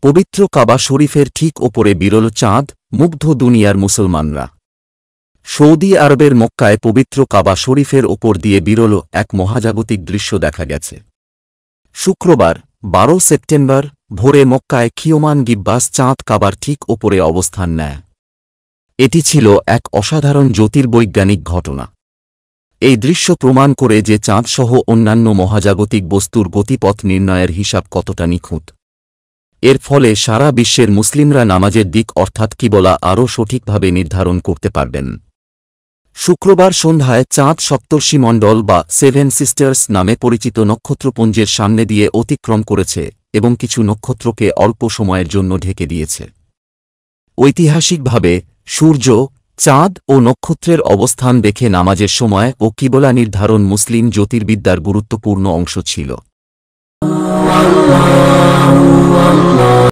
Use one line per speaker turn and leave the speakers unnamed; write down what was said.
পবিত্র কাবা শরীফের ঠিক ওপরে বিরল চাঁদ, মুগ্ধ দুনিয়ার মুসলমানরা। সৌদি আরবের মক্কায় পবিত্র কাবা শরীফের ওপর দিয়ে বিরল এক মহাজাগতিক দৃশ্য দেখা গেছে। শুক্রবার 12 সেপ্টেম্বর ভোরে মক্কায় ক্ষীয়মান গিব্বাস চাঁদ কাবার ঠিক ওপরে অবস্থান নেয়। এটি ছিল এক অসাধারণ জ্যোতির্বৈজ্ঞানিক ঘটনা। এই দৃশ্য প্রমাণ করে যে চাঁদসহ অন্যান্য মহাজাগতিক বস্তুর গতিপথ নির্ণয়ের হিসাব কতটা নিখুঁত। এর ফলে সারা বিশ্বের মুসলিমরা নামাজের দিক অর্থাৎ কিবলা আরও সঠিকভাবে নির্ধারণ করতে পারবেন। শুক্রবার সন্ধ্যায় চাঁদ সপ্তর্ষিমণ্ডল বা সেভেন সিস্টার্স নামে পরিচিত নক্ষত্রপুঞ্জের সামনে দিয়ে অতিক্রম করেছে এবং কিছু নক্ষত্রকে অল্প সময়ের জন্য ঢেকে দিয়েছে। ঐতিহাসিকভাবে সূর্য, চাঁদ ও নক্ষত্রের অবস্থান দেখে নামাজের সময় ও কিবলা নির্ধারণ মুসলিম জ্যোতির্বিদ্যার গুরুত্বপূর্ণ অংশ ছিল।